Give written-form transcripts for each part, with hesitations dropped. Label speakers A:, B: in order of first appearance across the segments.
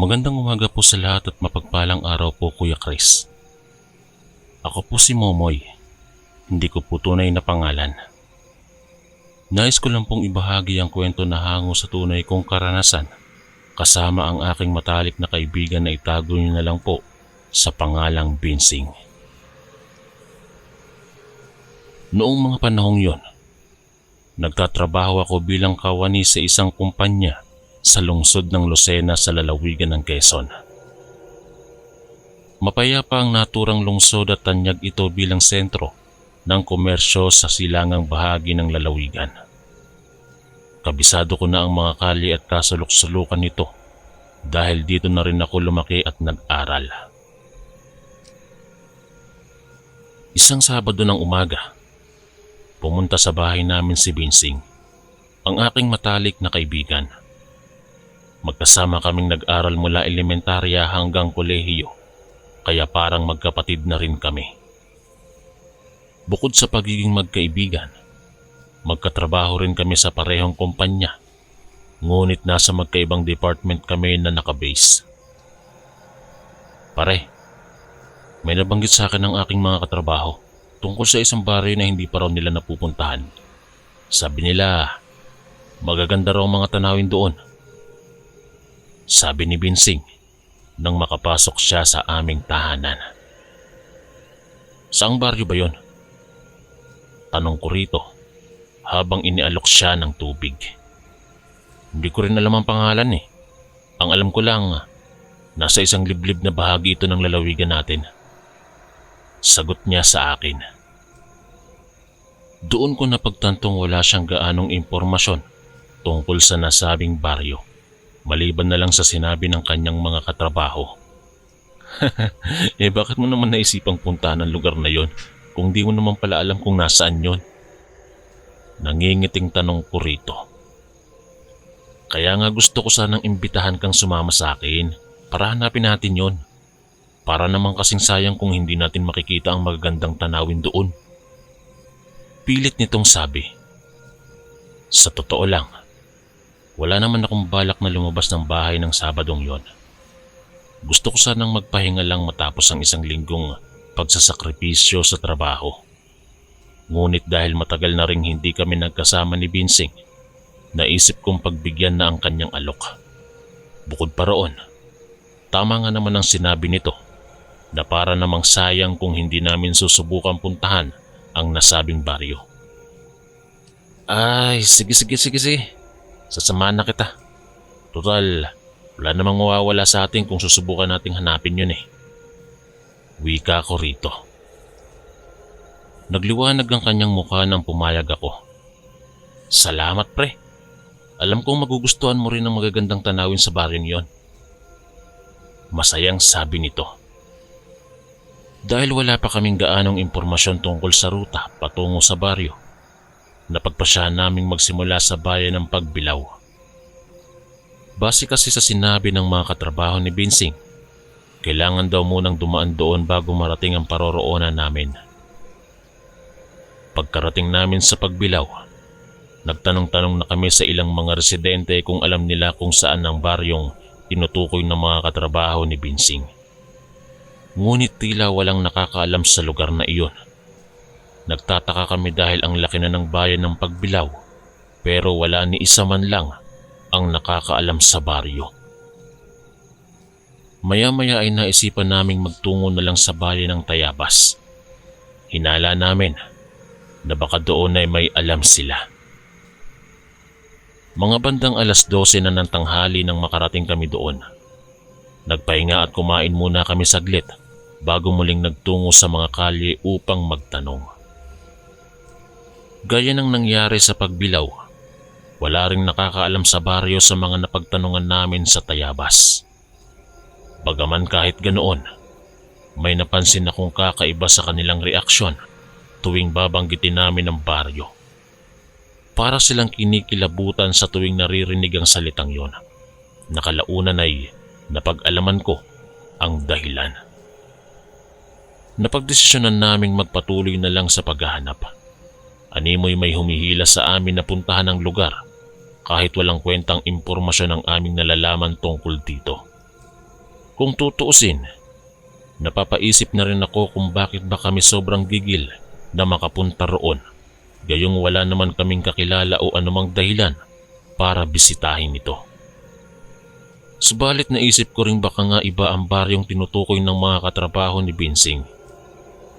A: Magandang umaga po sa lahat at mapagpalang araw po, Kuya Chris. Ako po si Momoy. Hindi ko po tunay na pangalan. Nais ko lang pong ibahagi ang kwento na hango sa tunay kong karanasan kasama ang aking matalik na kaibigan na itago niyo na lang po sa pangalang Binsing. Noong mga panahong yon, nagtatrabaho ako bilang kawani sa isang kumpanya sa lungsod ng Lucena sa lalawigan ng Quezon. Mapayapa ang naturang lungsod at tanyag ito bilang sentro ng komersyo sa silangang bahagi ng lalawigan. Kabisado ko na ang mga kalye at kasulok-sulukan nito dahil dito na rin ako lumaki at nag-aral. Isang Sabado ng umaga, pumunta sa bahay namin si Binsing, ang aking matalik na kaibigan. Magkasama kaming nag-aral mula elementarya hanggang kolehiyo, kaya parang magkapatid na rin kami. Bukod sa pagiging magkaibigan, magkatrabaho rin kami sa parehong kumpanya, ngunit nasa magkaibang department kami na nakabase. Pare, may nabanggit sa akin ng aking mga katrabaho tungkol sa isang baryo na hindi pa raw nila napupuntahan. Sabi nila, magaganda raw mga tanawin doon. Sabi ni Binsing nang makapasok siya sa aming tahanan. Saang baryo ba yon? Tanong ko rito habang inialok siya ng tubig. Hindi ko rin alam ang pangalan eh. Ang alam ko lang, nasa isang liblib na bahagi ito ng lalawigan natin. Sagot niya sa akin. Doon ko napagtantong wala siyang gaanong impormasyon tungkol sa nasabing baryo, maliban na lang sa sinabi ng kanyang mga katrabaho. Bakit mo naman naisipang puntahan ang lugar na yon kung di mo naman pala alam kung nasaan yon? Nangingiting tanong ko rito. Kaya nga gusto ko sanang imbitahan kang sumama sa akin para hanapin natin yon. Para naman kasing sayang kung hindi natin makikita ang magagandang tanawin doon. Pilit nitong sabi. Sa totoo lang, wala naman akong balak na lumabas ng bahay ng Sabadong yon. Gusto ko sanang magpahinga lang matapos ang isang linggong pagsasakripisyo sa trabaho. Ngunit dahil matagal na ring hindi kami nagkasama ni Binsing, naisip kong pagbigyan na ang kanyang alok. Bukod pa roon, tama nga naman ang sinabi nito na para namang sayang kung hindi namin susubukan puntahan ang nasabing baryo. Ay, sige. Sasamahan na kita. Total, wala namang mawawala sa atin kung susubukan nating hanapin yun eh. Wika ko rito. Nagliwanag ang kanyang mukha nang pumayag ako. Salamat pre. Alam kong magugustuhan mo rin ang magagandang tanawin sa baryong yon. Masayang sabi nito. Dahil wala pa kaming gaanong impormasyon tungkol sa ruta patungo sa baryo, napagpasyahan naming magsimula sa bayan ng Pagbilao. Base kasi sa sinabi ng mga katrabaho ni Binsing, kailangan daw munang dumaan doon bago marating ang paroroonan namin. Pagkarating namin sa Pagbilao, nagtanong-tanong na kami sa ilang mga residente kung alam nila kung saan ang baryong tinutukoy ng mga katrabaho ni Binsing. Ngunit tila walang nakakaalam sa lugar na iyon. Nagtataka kami dahil ang laki na ng bayan ng Pagbilao, pero wala ni isa man lang ang nakakaalam sa baryo. Maya-maya ay naisipan naming magtungo na lang sa bayan ng Tayabas. Hinala namin na baka doon ay may alam sila. Mga bandang 12:00 na ng tanghali nang makarating kami doon. Nagpahinga at kumain muna kami saglit bago muling nagtungo sa mga kalye upang magtanong. Gaya ng nangyari sa Pagbilao, wala ring nakakaalam sa baryo sa mga napagtanungan namin sa Tayabas. Bagaman kahit ganoon, may napansin akong kakaiba sa kanilang reaksyon tuwing babanggitin namin ang baryo. Para silang kinikilabutan sa tuwing naririnig ang salitang yon. Nakalaunan ay napag-alaman ko ang dahilan. Napagdesisyonan naming magpatuloy na lang sa paghahanap. Animoy may humihila sa amin na puntahan ang lugar kahit walang kwentang impormasyon ang aming nalalaman tungkol dito. Kung tutuusin, napapaisip na rin ako kung bakit ba kami sobrang gigil na makapunta roon, gayong wala naman kaming kakilala o anumang dahilan para bisitahin ito. Subalit naisip ko rin baka nga iba ang baryong tinutukoy ng mga katrabaho ni Binsing.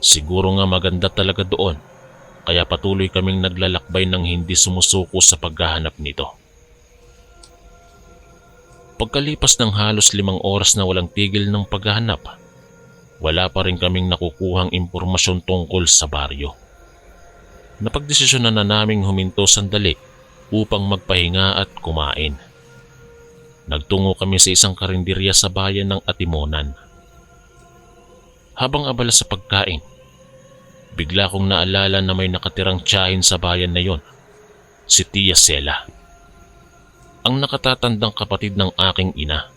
A: Siguro nga maganda talaga doon, kaya patuloy kaming naglalakbay ng hindi sumusuko sa paghahanap nito. Pagkalipas ng halos 5 oras na walang tigil ng paghahanap, wala pa rin kaming nakukuhang impormasyon tungkol sa baryo. Napagdesisyonan na naming huminto sandali upang magpahinga at kumain. Nagtungo kami sa isang karinderya sa bayan ng Atimonan. Habang abala sa pagkain, bigla kong naalala na may nakatirang tiyahin sa bayan na yon, si Tia Sela, ang nakatatandang kapatid ng aking ina.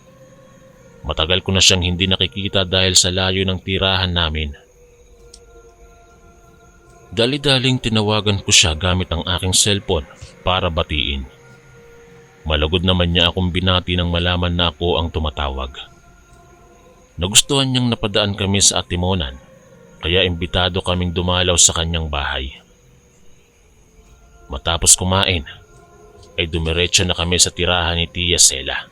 A: Matagal ko na siyang hindi nakikita dahil sa layo ng tirahan namin. Dali-daling tinawagan ko siya gamit ang aking cellphone para batiin. Malagod naman niya akong binati nang malaman na ako ang tumatawag. Nagustuhan niyang napadaan kami sa Atimonan, kaya imbitado kaming dumalaw sa kanyang bahay. Matapos kumain, ay dumiretso na kami sa tirahan ni Tia Sela.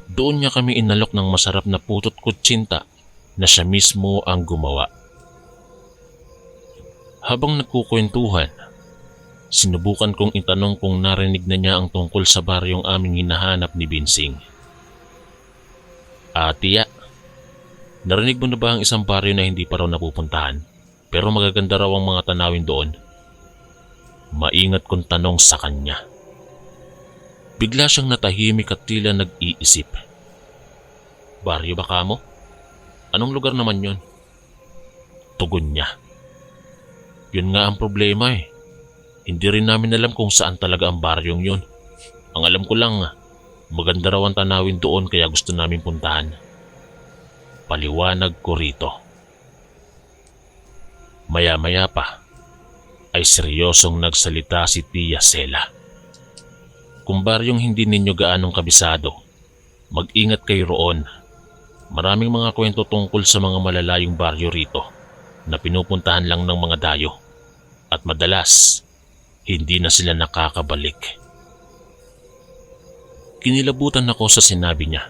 A: Doon niya kami inalok ng masarap na putot kutsinta na siya mismo ang gumawa. Habang nagkukwentuhan, sinubukan kong itanong kung narinig na niya ang tungkol sa baryong aming hinahanap ni Binsing. Tiya, narinig mo na ba ang isang baryo na hindi pa raw napupuntahan pero magaganda raw ang mga tanawin doon? Maingat kong tanong sa kanya. Bigla siyang natahimik at tila nag-iisip. Baryo ba kamo? Anong lugar naman yon? Tugon niya. Yun nga ang problema eh. Hindi rin namin alam kung saan talaga ang baryong yun. Ang alam ko lang, maganda raw ang tanawin doon kaya gusto namin puntahan. Paliwanag ko rito. Maya-maya pa, ay seryosong nagsalita si Tia Sela. Kung baryong hindi ninyo gaanong kabisado, mag-ingat kayo roon. Maraming mga kwento tungkol sa mga malalayong baryo rito na pinupuntahan lang ng mga dayo at madalas hindi na sila nakakabalik. Kinilabutan ako sa sinabi niya.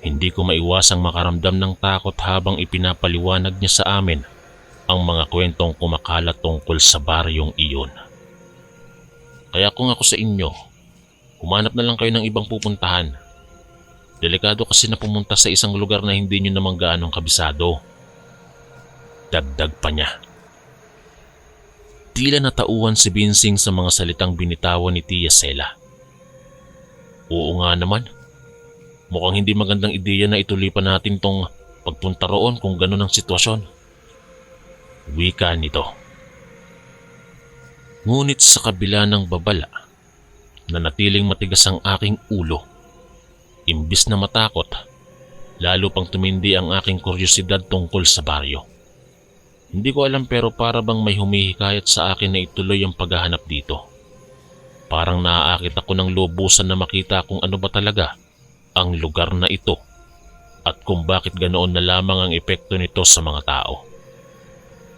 A: Hindi ko maiwasang makaramdam ng takot habang ipinapaliwanag niya sa amin ang mga kwentong kumakalat tungkol sa baryong iyon. Kaya kung ako sa inyo, humanap na lang kayo ng ibang pupuntahan. Delikado kasi na pumunta sa isang lugar na hindi nyo naman gaanong kabisado. Dagdag pa niya. Tila natauhan si Binsing sa mga salitang binitawan ni Tia Sela. Oo nga naman. Mukhang hindi magandang ideya na ituloy pa natin tong pagpunta roon kung ganun ang sitwasyon. Wika nito. Ngunit sa kabila ng babala, nanatiling matigas ang aking ulo. Imbis na matakot, lalo pang tumindi ang aking kuryosidad tungkol sa baryo. Hindi ko alam pero para bang may humihikayat sa akin na ituloy ang paghahanap dito. Parang naaakit ako ng lubusan na makita kung ano ba talaga ang lugar na ito at kung bakit ganoon na lamang ang epekto nito sa mga tao.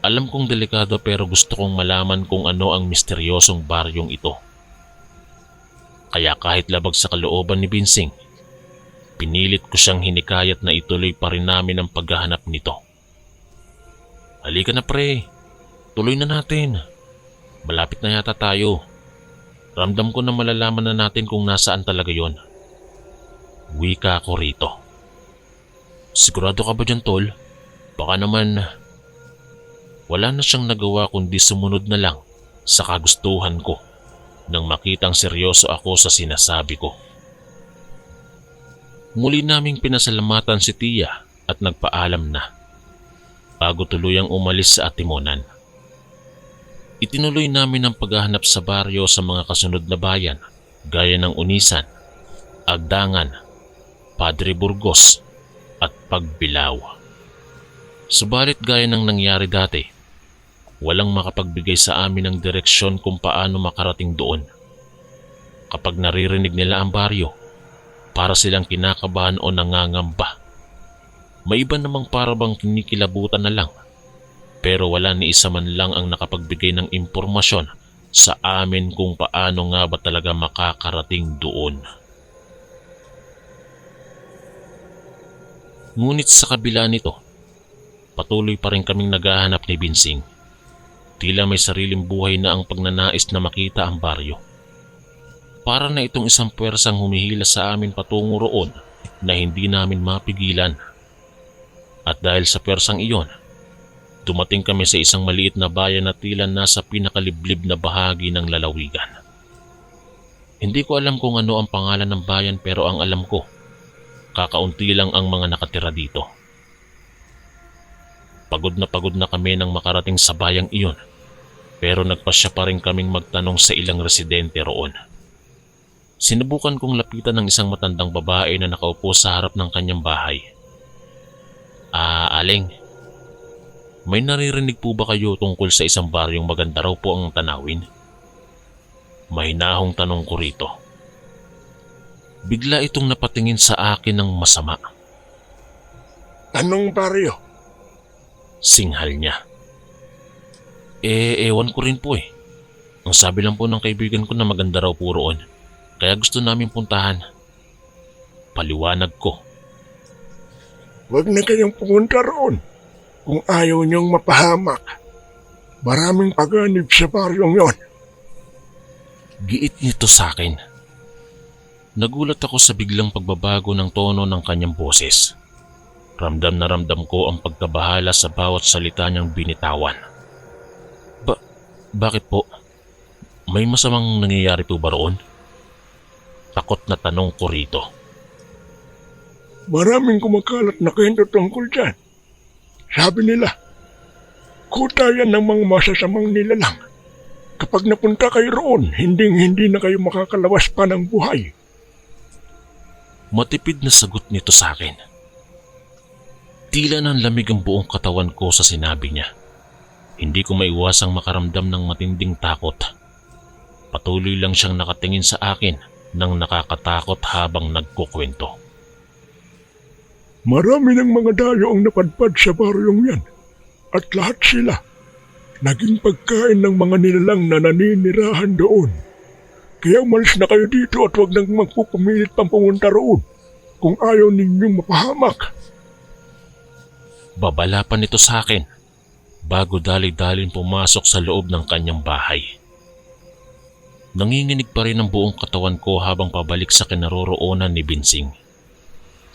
A: Alam kong delikado pero gusto kong malaman kung ano ang misteryosong baryong ito. Kaya kahit labag sa kalooban ni Binsing, pinilit ko siyang hinikayat na ituloy pa rin namin ang paghahanap nito. Halika na pre, tuloy na natin. Malapit na yata tayo. Ramdam ko na malalaman na natin kung nasaan talaga yon. Wika ko rito. Sigurado ka ba dyan tol? Baka naman wala na siyang nagawa kundi sumunod na lang sa kagustuhan ko nang makitang seryoso ako sa sinasabi ko. Muli naming pinasalamatan si Tia at nagpaalam na bago tuluyang umalis sa Atimonan. Itinuloy namin ang paghahanap sa baryo sa mga kasunod na bayan gaya ng Unisan, Agdangan, Padre Burgos at Pagbilao. Subalit gaya ng nangyari dati, walang makapagbigay sa amin ng direksyon kung paano makarating doon. Kapag naririnig nila ang baryo, para silang kinakabahan o nangangamba May iba namang parabang kinikilabutan na lang, pero wala ni isa man lang ang nakapagbigay ng impormasyon sa amin kung paano nga ba talaga makakarating doon. Ngunit sa kabila nito, patuloy pa rin kaming naghahanap ni Binsing. Tila may sariling buhay na ang pagnanais na makita ang baryo. Para na itong isang puwersang humihila sa amin patungo roon na hindi namin mapigilan. At dahil sa puwersang iyon, dumating kami sa isang maliit na bayan na tila nasa pinakaliblib na bahagi ng lalawigan. Hindi ko alam kung ano ang pangalan ng bayan, pero ang alam ko, kakaunti lang ang mga nakatira dito. Pagod na kami nang makarating sa bayang iyon, pero nagpasya pa rin kaming magtanong sa ilang residente roon. Sinubukan kong lapitan ng isang matandang babae na nakaupo sa harap ng kanyang bahay. Aling, may naririnig po ba kayo tungkol sa isang baryong maganda raw po ang tanawin? Mahinahong tanong ko rito. Bigla itong napatingin sa akin ng masama.
B: Anong baryo?
A: Singhal niya. Ewan ko rin po eh. Ang sabi lang po ng kaibigan ko na maganda raw po roon, kaya gusto namin puntahan. Paliwanag ko.
B: Huwag na kayong pumunta roon kung ayaw niyong mapahamak. Maraming paganib sa baryong yon.
A: Giit nito sa akin. Nagulat ako sa biglang pagbabago ng tono ng kanyang boses. Ramdam na ramdam ko ang pagkabahala sa bawat salita niyang binitawan. Bakit po? May masamang nangyayari po ba roon? Takot na tanong ko rito.
B: Maraming kumakalat na kwento tungkol dyan. Sabi nila, kuta yan ng mga masasamang nilalang. Kapag napunta kayo roon, hindi na kayo makakalawas pa ng buhay.
A: Matipid na sagot nito sa akin. Tila ng lamig ang buong katawan ko sa sinabi niya. Hindi ko maiwasang makaramdam ng matinding takot. Patuloy lang siyang nakatingin sa akin nang nakakatakot habang nagkukwento.
B: Marami ng mga dayo ang napadpad sa baryong yan. At lahat sila naging pagkain ng mga nilalang na naninirahan doon. Kaya umalis na kayo dito at huwag nang magpupumilit pang pumunta roon kung ayaw ninyong mapahamak.
A: Babala pa nito sa akin bago dali-dalin pumasok sa loob ng kanyang bahay. Nanginginig pa rin ang buong katawan ko habang pabalik sa kinaroroonan ni Binsing.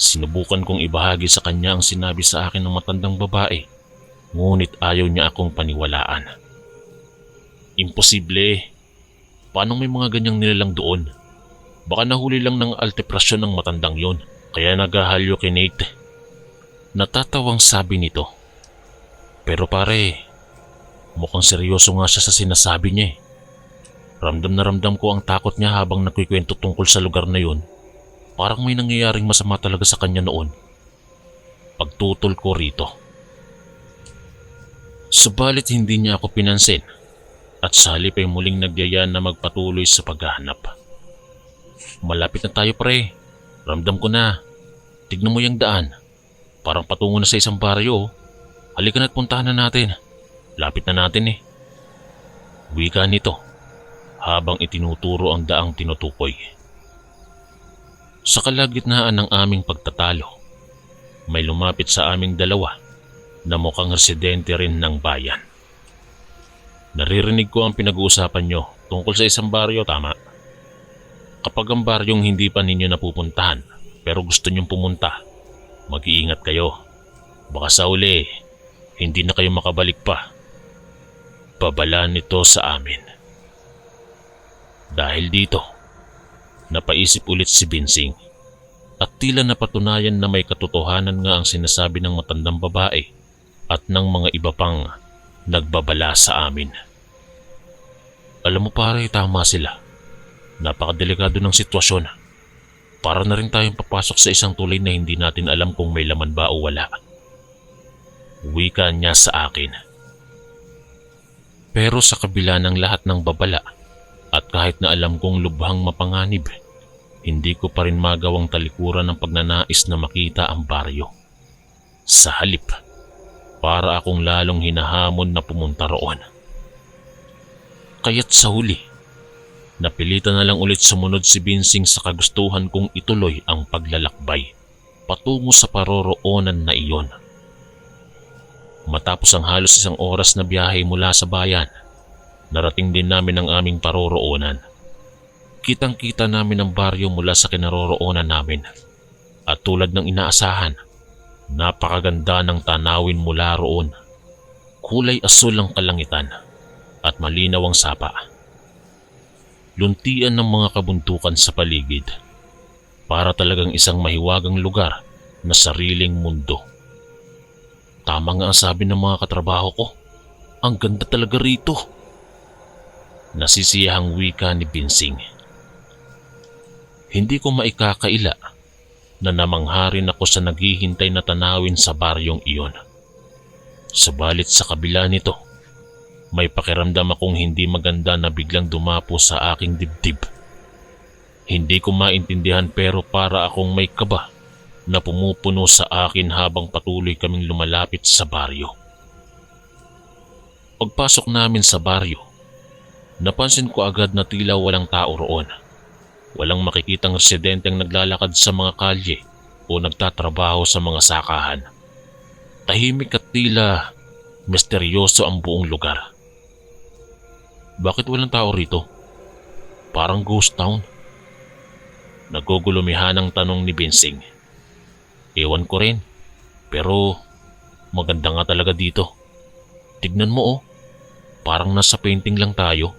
A: Sinubukan kong ibahagi sa kanya ang sinabi sa akin ng matandang babae, ngunit ayaw niya akong paniwalaan. Imposible. Paano may mga ganyang nilalang doon? Baka nahuli lang ng alteprasyon ng matandang yon, kaya nag-hallucinate. Natatawang sabi nito. Pero pare, mukhang seryoso nga siya sa sinasabi niya eh. Ramdam na ramdam ko ang takot niya habang nagkikwento tungkol sa lugar na yun. Parang may nangyayaring masama talaga sa kanya noon. Pagtutol ko rito. Subalit hindi niya ako pinansin at sa halip ay muling nagyaya na magpatuloy sa paghahanap. Malapit na tayo pre. Ramdam ko na. Tignan mo yung daan. Parang patungo na sa isang baryo. Halika na't puntahan na natin. Lapit na natin eh. Wika nito habang itinuturo ang daang tinutukoy. Sa kalagitnaan ng aming pagtatalo, may lumapit sa aming dalawa na mukhang residente rin ng bayan. Naririnig ko ang pinag-uusapan nyo tungkol sa isang baryo, tama? Kapag ang baryong hindi pa ninyo napupuntahan pero gusto nyong pumunta, mag-iingat kayo. Baka sa uli, hindi na kayo makabalik pa. Babala nito sa amin. Dahil dito, napaisip ulit si Binsing at tila napatunayan na may katotohanan nga ang sinasabi ng matandang babae at ng mga iba pang nagbabala sa amin. Alam mo pare, tama sila. Napakadelikado ng sitwasyon. Para na rin tayong papasok sa isang tulay na hindi natin alam kung may laman ba o wala. Wika niya sa akin. Pero sa kabila ng lahat ng babala at kahit na alam kong lubhang mapanganib, hindi ko pa rin magawang talikuran ng pagnanais na makita ang baryo. Sa halip, para akong lalong hinahamon na pumunta roon. Kaya't sa huli, napilitan na lang ulit sumunod si Binsing sa kagustuhan kong ituloy ang paglalakbay patungo sa paroroonan na iyon. Matapos ang halos 1 oras na biyahe mula sa bayan, narating din namin ang aming paroroonan. Kitang-kita namin ang baryo mula sa kinaroroonan namin. At tulad ng inaasahan, napakaganda ng tanawin mula roon. Kulay asul ang kalangitan at malinaw ang sapa. Luntian ng mga kabuntukan sa paligid. Para talagang isang mahiwagang lugar na sariling mundo. Tama nga ang sabi ng mga katrabaho ko, ang ganda talaga rito. Nasisiyahang wika ni Binsing. Hindi ko maikakaila na namangharin ako sa naghihintay na tanawin sa baryong iyon. Subalit sa kabila nito, may pakiramdam akong hindi maganda na biglang dumapo sa aking dibdib. Hindi ko maintindihan pero para akong may kaba na pumupuno sa akin habang patuloy kaming lumalapit sa baryo. Pagpasok namin sa baryo, napansin ko agad na tila walang tao roon. Walang makikitang residenteng naglalakad sa mga kalye o nagtatrabaho sa mga sakahan. Tahimik at tila misteryoso ang buong lugar. Bakit walang tao rito? Parang ghost town. Nagugulumihan ang tanong ni Binsing. Ewan ko rin, pero maganda nga talaga dito. Tignan mo parang nasa painting lang tayo.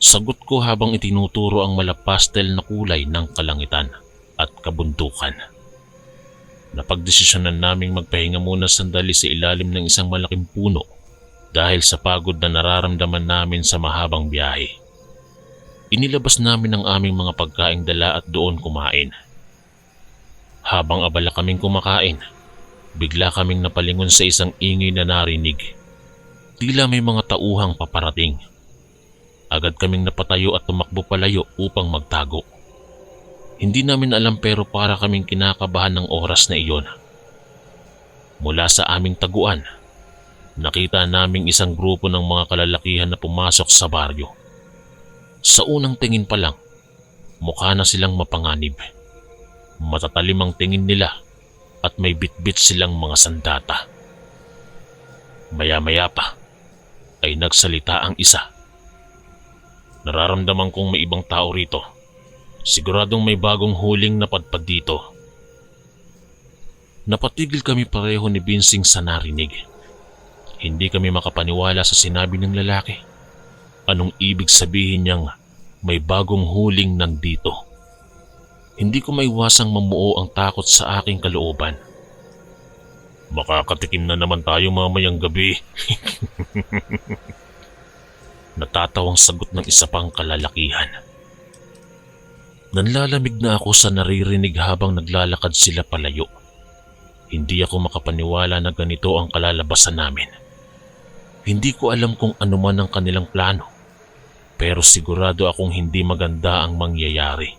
A: Sagot ko habang itinuturo ang malapastel na kulay ng kalangitan at kabundukan. Napagdesisyonan naming magpahinga muna sandali sa ilalim ng isang malaking puno dahil sa pagod na nararamdaman namin sa mahabang biyahe. Inilabas namin ang aming mga pagkaing dala at doon kumain. Habang abala kaming kumakain, bigla kaming napalingon sa isang ingay na narinig. Tila may mga tauhang paparating. Agad kaming napatayo at tumakbo palayo upang magtago. Hindi namin alam pero para kaming kinakabahan ng oras na iyon. Mula sa aming taguan, nakita naming isang grupo ng mga kalalakihan na pumasok sa baryo. Sa unang tingin pa lang, mukha na silang mapanganib. Matatalim ang tingin nila at may bitbit silang mga sandata. Maya-maya pa ay nagsalita ang isa. Nararamdaman kong may ibang tao rito. Siguradong may bagong huling napadpad dito. Napatigil kami pareho ni Binsing sa narinig. Hindi kami makapaniwala sa sinabi ng lalaki. Anong ibig sabihin niyang may bagong huling nandito? Hindi ko maiwasang mamuo ang takot sa aking kalooban. Makakatikim na naman tayo mamayang gabi. Natatawang sagot ng isa pang kalalakihan. Nanlalamig na ako sa naririnig habang naglalakad sila palayo. Hindi ako makapaniwala na ganito ang kalalabasan namin. Hindi ko alam kung ano man ang kanilang plano, pero sigurado akong hindi maganda ang mangyayari.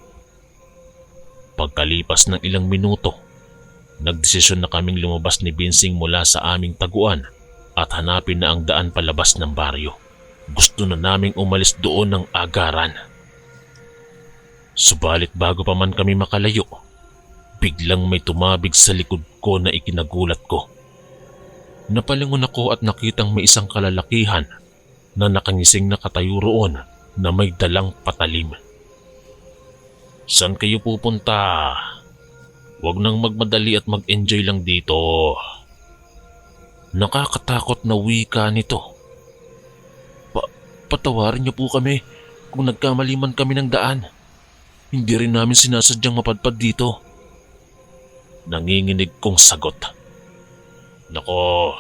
A: Pagkalipas ng ilang minuto, nagdesisyon na kaming lumabas ni Binsing mula sa aming taguan at hanapin na ang daan palabas ng baryo. Gusto na naming umalis doon ng agaran. Subalit bago pa man kami makalayo, biglang may tumabig sa likod ko na ikinagulat ko. Napalingon ako at nakitang may isang kalalakihan na nakangising nakatayo roon na may dalang patalim. Saan kayo pupunta? Huwag nang magmadali at mag-enjoy lang dito. Nakakatakot na wika nito. Patawarin niyo po kami kung nagkamali man kami ng daan. Hindi rin namin sinasadyang mapadpad dito. Nanginginig kong sagot. Nako,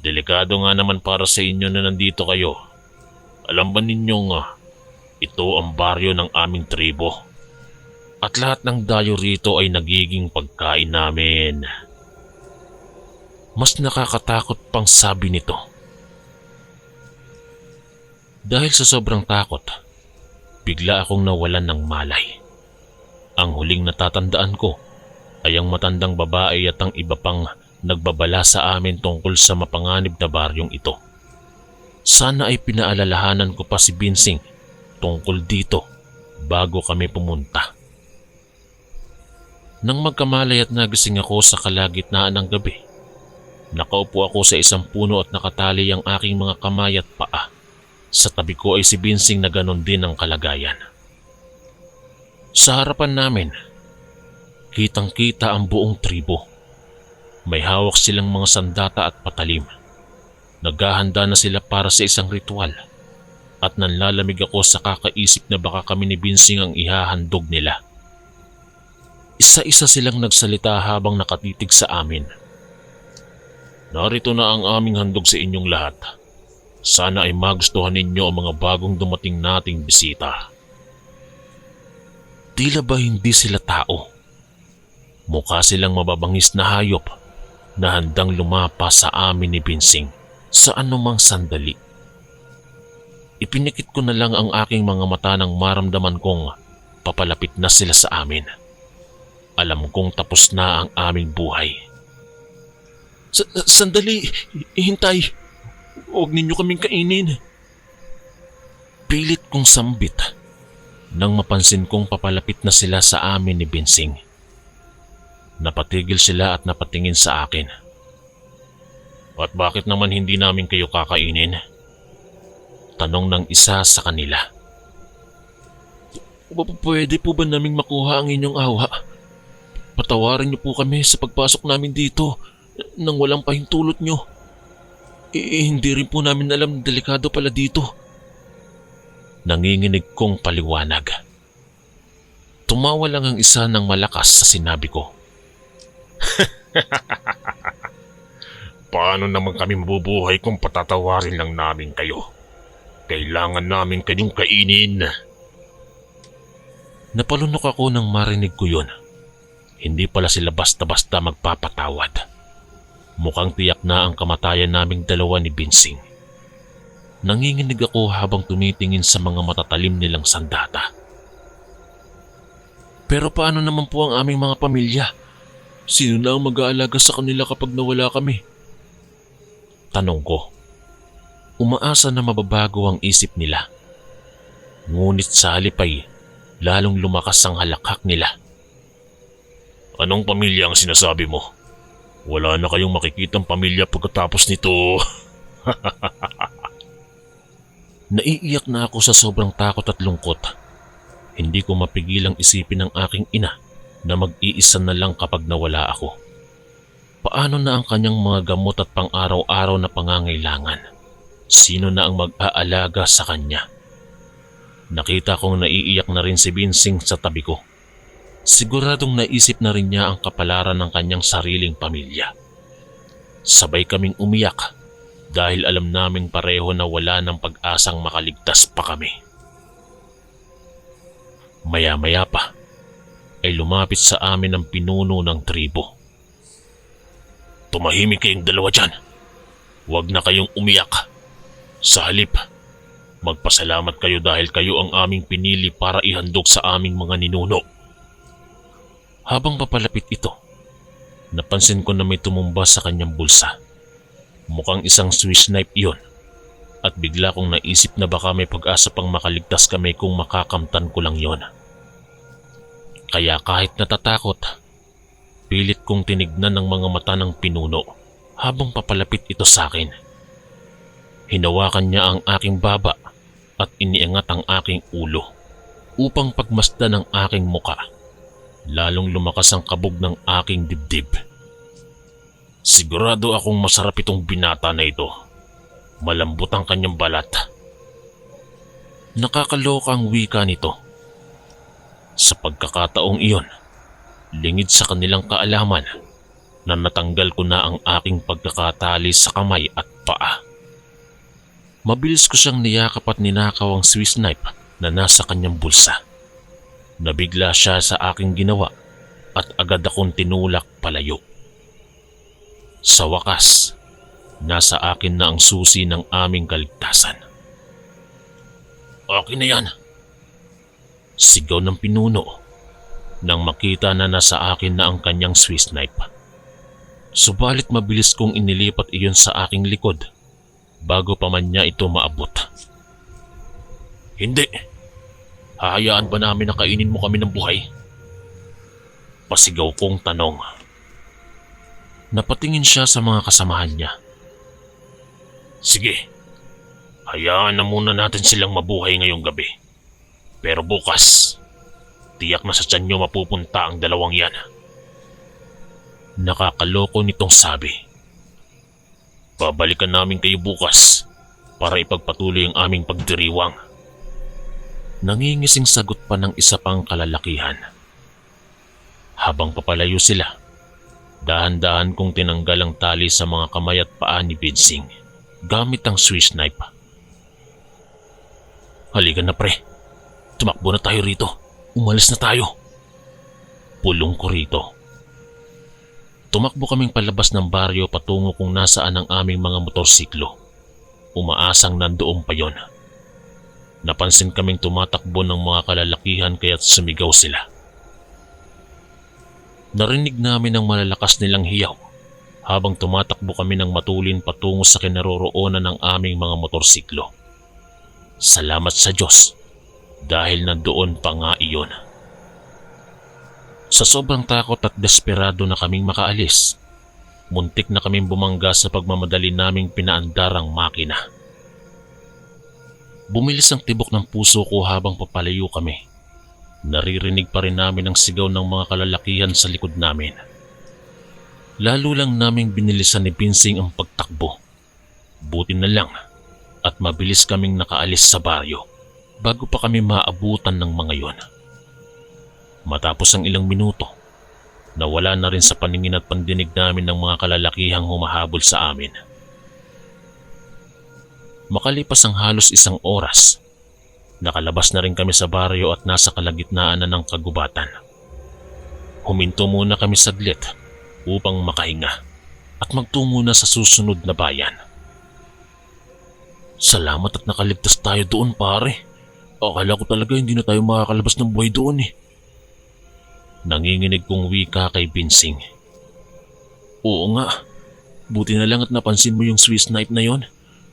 A: delikado nga naman para sa inyo na nandito kayo. Alam ba ninyong ito ang baryo ng aming tribo? At lahat ng dayo rito ay nagiging pagkain namin. Mas nakakatakot pang sabi nito. Dahil sa sobrang takot, bigla akong nawalan ng malay. Ang huling natatandaan ko ay ang matandang babae at ang iba pang nagbabala sa amin tungkol sa mapanganib na baryong ito. Sana ay pinaalalahanan ko pa si Binsing tungkol dito bago kami pumunta. Nang magkamalay at nagising ako sa kalagitnaan ng gabi, nakaupo ako sa isang puno at nakatali ang aking mga kamay at paa. Sa tabi ko ay si Binsing na ganon din ang kalagayan. Sa harapan namin, kitang-kita ang buong tribo. May hawak silang mga sandata at patalim. Naghahanda na sila para sa isang ritual at nanlalamig ako sa kakaisip na baka kami ni Binsing ang ihahandog nila. Isa-isa silang nagsalita habang nakatitig sa amin. Narito na ang aming handog sa inyong lahat. Sana ay magustuhan ninyo ang mga bagong dumating nating bisita. Tila ba hindi sila tao? Mukha silang mababangis na hayop na handang lumapa sa amin ni Binsing sa anumang sandali. Ipinikit ko na lang ang aking mga mata nang maramdaman kong papalapit na sila sa amin. Alam kong tapos na ang aming buhay. Sandali, hintay. Huwag ninyo kaming kainin. Pilit kong sambit nang mapansin kong papalapit na sila sa amin ni Binsing. Napatigil sila at napatingin sa akin. At bakit naman hindi namin kayo kakainin? Tanong ng isa sa kanila. Pwede po ba naming makuha ang inyong awa? Patawarin niyo po kami sa pagpasok namin dito nang walang pahintulot niyo. Hindi rin po namin alam na delikado pala dito. Nanginginig kong paliwanag. Tumawa lang ang isa ng malakas sa sinabi ko.
C: Paano naman kami mabubuhay kung patatawarin lang namin kayo? Kailangan namin kayong kainin.
A: Napalunok ako nang marinig ko yun. Hindi pala sila basta-basta magpapatawad. Mukhang tiyak na ang kamatayan naming dalawa ni Binsing. Nanginginig ako habang tumitingin sa mga matatalim nilang sandata. Pero paano naman po ang aming mga pamilya? Sino na ang mag-aalaga sa kanila kapag nawala kami? Tanong ko. Umaasa na mababago ang isip nila. Ngunit sa halip ay lalong lumakas ang halakhak nila.
C: Anong pamilya ang sinasabi mo? Wala na kayong makikitang pamilya pagkatapos nito.
A: Naiiyak na ako sa sobrang takot at lungkot. Hindi ko mapigilang isipin ng aking ina na mag-iisa na lang kapag nawala ako. Paano na ang kanyang mga gamot at pang-araw-araw na pangangailangan? Sino na ang mag-aalaga sa kanya? Nakita kong naiiyak na rin si Binsing sa tabi ko. Siguradong naisip na rin niya ang kapalaran ng kanyang sariling pamilya. Sabay kaming umiyak dahil alam naming pareho na wala ng pag-asang makaligtas pa kami. Maya-maya pa ay lumapit sa amin ang pinuno ng tribo.
C: Tumahimik kayong dalawa dyan. Huwag na kayong umiyak. Sa halip, magpasalamat kayo dahil kayo ang aming pinili para ihandog sa aming mga ninuno.
A: Habang papalapit ito, napansin ko na may tumumba sa kanyang bulsa. Mukhang isang Swiss knife iyon at bigla kong naisip na baka may pag-asa pang makaligtas kami kung makakamtan ko lang yon. Kaya kahit natatakot, pilit kong tinignan ng mga mata ng pinuno habang papalapit ito sa akin. Hinawakan niya ang aking baba at iniangat ang aking ulo upang pagmasdan ang aking muka. Lalong lumakas ang kabog ng aking dibdib.
C: Sigurado akong masarap itong binata na ito. Malambot ang kanyang balat.
A: Nakakaloka ang wika nito. Sa pagkakataong iyon, lingid sa kanilang kaalaman na natanggal ko na ang aking pagkakatali sa kamay at paa. Mabilis ko siyang niyakap at ninakaw ang Swiss knife na nasa kanyang bulsa. Nabigla siya sa aking ginawa at agad akong tinulak palayo. Sa wakas, nasa akin na ang susi ng aming kaligtasan.
C: Akin na yan.
A: Sigaw ng pinuno. nang makita na nasa akin na ang kanyang Swiss knife. Subalit mabilis kong inilipat iyon sa aking likod bago pa man niya ito maabot.
C: Hindi. Hahayaan ba namin na kainin mo kami ng buhay?
A: Pasigaw kong tanong. Napatingin siya sa mga kasamahan niya.
C: Sige. Hayaan na muna natin silang mabuhay ngayong gabi. Pero bukas, tiyak na sa tiyan nyo mapupunta ang dalawang yan.
A: Nakakaloko nitong sabi.
C: Babalikan namin kayo bukas para ipagpatuloy ang aming pagdiriwang.
A: Nangingising sagot pa ng isa pang kalalakihan. Habang papalayo sila, dahan-dahan kong tinanggal ang tali sa mga kamay at paa ni Binsing gamit ang Swiss knife.
C: Halika na pre, tumakbo na tayo rito. Umalis na tayo.
A: Pulong ko rito. Tumakbo kaming palabas ng baryo patungo kung nasaan ang aming mga motorsiklo. Umaasang nandoon pa yon. Napansin kaming tumatakbo ng mga kalalakihan kaya't sumigaw sila. Narinig namin ang malalakas nilang hiyaw habang tumatakbo kami ng matulin patungo sa kinaroroonan ng aming mga motorsiklo. Salamat sa Diyos dahil nandoon pa nga iyon. Sa sobrang takot at desperado na kaming makaalis, muntik na kaming bumangga sa pagmamadali naming pinaandarang makina. Bumilis ang tibok ng puso ko habang papalayo kami. Naririnig pa rin namin ang sigaw ng mga kalalakihan sa likod namin. Lalo lang naming binilisan ni Binsing ang pagtakbo. Buti na lang at mabilis kaming nakaalis sa baryo bago pa kami maabutan ng mga yon. Matapos ang ilang minuto, nawala na rin sa paningin at pandinig namin ng mga kalalakihang humahabol sa amin. Makalipas ang halos isang oras, nakalabas na rin kami sa baryo at nasa kalagitnaan na ng kagubatan. Huminto muna kami saglit upang makahinga at magtungo na sa susunod na bayan.
C: Salamat at nakaligtas tayo doon pare. Akala ko talaga hindi na tayo makakalabas ng buhay doon eh.
A: Nanginginig kong wika kay Binsing.
C: Oo nga, buti na lang at napansin mo yung Swiss knife na yon.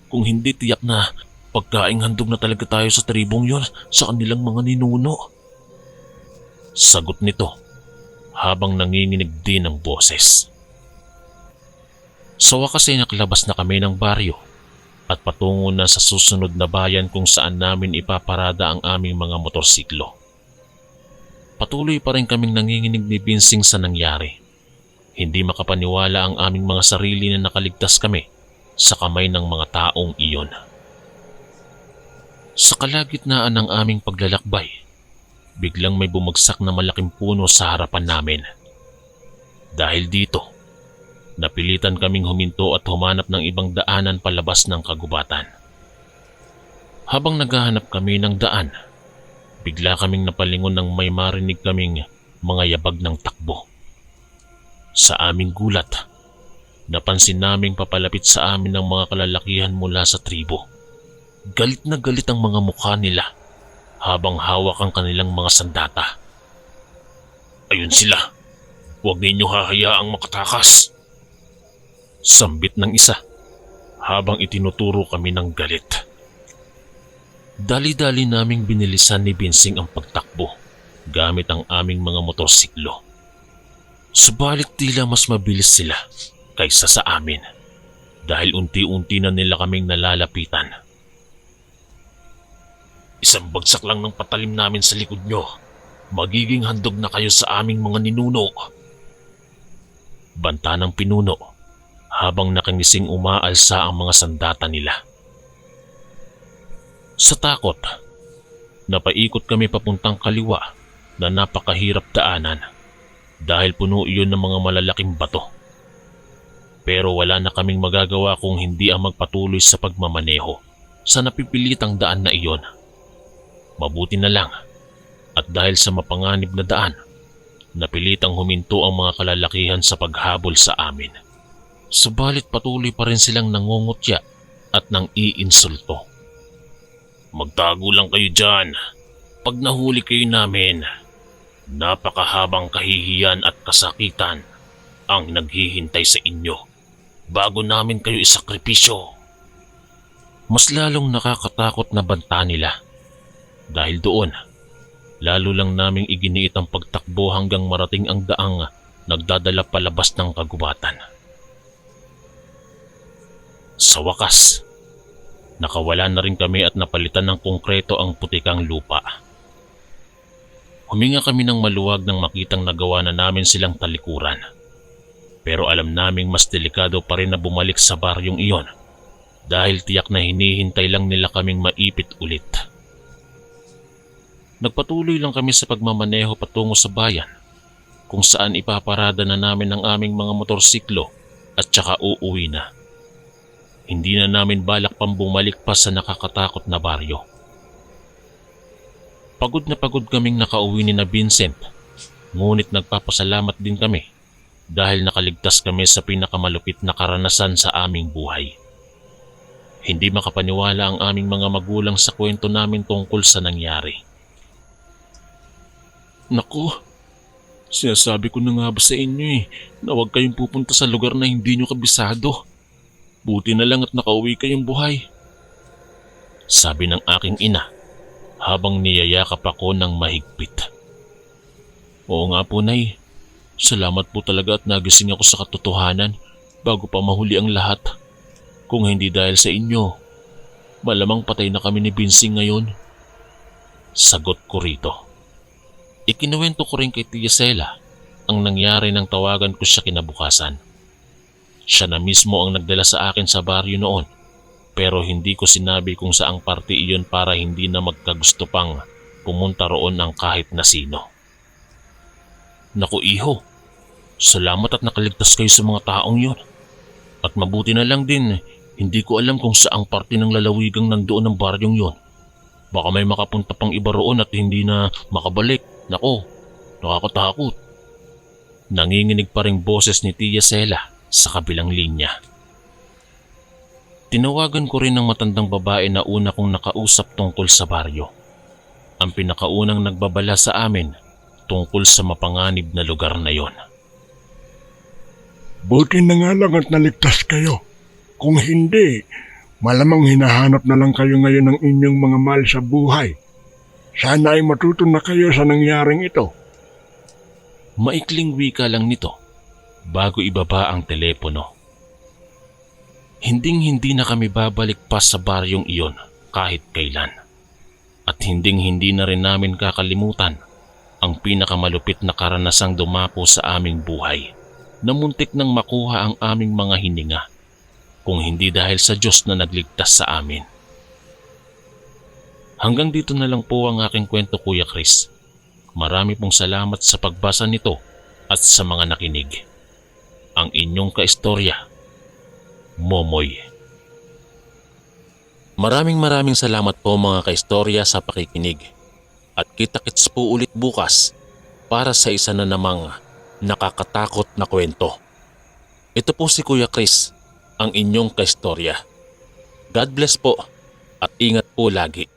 C: Kung hindi, tiyak na pagkaing handog na talaga tayo sa tribong yon sa kanilang mga ninuno.
A: Sagot nito habang nanginginig din ang boses. Sa wakas ay nakalabas na kami ng baryo at patungo na sa susunod na bayan kung saan namin ipaparada ang aming mga motorsiklo. Patuloy pa rin kaming nanginginig ni Binsing sa nangyari. Hindi makapaniwala ang aming mga sarili na nakaligtas kami sa kamay ng mga taong iyon. Sa kalagitnaan ng aming paglalakbay, biglang may bumagsak na malaking puno sa harapan namin. Dahil dito, napilitan kaming huminto at humanap ng ibang daanan palabas ng kagubatan. Habang naghahanap kami ng daan, bigla kaming napalingon nang may marinig kaming mga yabag ng takbo. Sa aming gulat, napansin naming papalapit sa amin ng mga kalalakihan mula sa tribo. Galit na galit ang mga mukha nila habang hawak ang kanilang mga sandata.
C: Ayun sila. Huwag ninyo hahayaang makatakas.
A: Sambit ng isa habang itinuturo kami ng galit. Dali-dali naming binilisan ni Binsing ang pagtakbo gamit ang aming mga motorsiklo. Subalit tila mas mabilis sila kaysa sa amin dahil unti-unti na nila kaming nalalapitan.
C: Isang bagsak lang ng patalim namin sa likod nyo. Magiging handog na kayo sa aming mga ninuno.
A: Banta ng pinuno habang nakangising umaalsa ang mga sandata nila. Sa takot, napaikot kami papuntang kaliwa na napakahirap daanan dahil puno iyon ng mga malalaking bato. Pero wala na kaming magagawa kung hindi ang magpatuloy sa pagmamaneho sa napipilitang daan na iyon. Mabuti na lang at dahil sa mapanganib na daan, napilitang huminto ang mga kalalakihan sa paghabol sa amin. Subalit patuloy pa rin silang nangungutya at nang iinsulto.
C: Magtago lang kayo dyan. Pag nahuli kayo namin,
A: Napakahabang kahihiyan at kasakitan ang naghihintay sa inyo bago namin kayo isakripisyo. Mas lalong nakakatakot na banta nila. Dahil doon, lalo lang naming iginiit ang pagtakbo hanggang marating ang daang nagdadala palabas ng kagubatan. Sa wakas, nakawala na rin kami at napalitan ng konkreto ang putikang lupa. Huminga kami ng maluwag nang makitang nagawa na namin silang talikuran. Pero alam naming mas delikado pa rin na bumalik sa baryong iyon dahil tiyak na hinihintay lang nila kaming maipit ulit. Nagpatuloy lang kami sa pagmamaneho patungo sa bayan kung saan ipaparada na namin ang aming mga motorsiklo at saka uuwi na. Hindi na namin balak pang bumalik pa sa nakakatakot na baryo. Pagod na pagod kaming nakauwi ni na Vincent, ngunit nagpapasalamat din kami dahil nakaligtas kami sa pinakamalupit na karanasan sa aming buhay. Hindi makapaniwala ang aming mga magulang sa kwento namin tungkol sa nangyari.
C: Naku, sinasabi ko na nga ba sa inyo na huwag kayong pupunta sa lugar na hindi nyo kabisado. Buti na lang at nakauwi kayong buhay.
A: Sabi ng aking ina habang niyayakap ako ng mahigpit.
C: Oo nga po, Nay. Salamat po talaga at nagising ako sa katotohanan bago pa mahuli ang lahat. Kung hindi dahil sa inyo, malamang patay na kami ni Binsing ngayon.
A: Sagot ko rito. Ikinuwento ko rin kay Tia Sela ang nangyari nang tawagan ko siya kinabukasan. Siya na mismo ang nagdala sa akin sa baryo noon, pero hindi ko sinabi kung saang parte iyon para hindi na magkagusto pang pumunta roon ang kahit na sino. Naku iho, salamat at nakaligtas kayo sa mga taong yon. At mabuti na lang din, hindi ko alam kung saang parte ng lalawigang nandoon ang baryong yon. Baka may makapunta pang iba roon at hindi na makabalik. Nako, nakakatakot. Nanginginig pa ring boses ni Tia Sela sa kabilang linya. Tinawagan ko rin ang matandang babae na una kong nakausap tungkol sa baryo. Ang pinakaunang nagbabala sa amin tungkol sa mapanganib na lugar na yon.
B: Buti na nga lang at naligtas kayo. Kung hindi, malamang hinahanap na lang kayo ngayon ng inyong mga mahal sa buhay. Sana ay matuto na kayo sa nangyaring ito.
A: Maikling wika lang nito bago ibaba ang telepono. Hinding-hindi na kami babalik pa sa baryong iyon kahit kailan. At hinding-hindi na rin namin kakalimutan ang pinakamalupit na karanasang dumapo sa aming buhay na muntik nang makuha ang aming mga hininga kung hindi dahil sa Diyos na nagligtas sa amin. Hanggang dito na lang po ang aking kwento, Kuya Chris. Marami pong salamat sa pagbasa nito at sa mga nakinig. Ang inyong kaistorya, Momoy. Maraming salamat po mga kaistorya sa pakikinig. At kita-kits po ulit bukas para sa isa na namang nakakatakot na kwento. Ito po si Kuya Chris, ang inyong kaistorya. God bless po at ingat po lagi.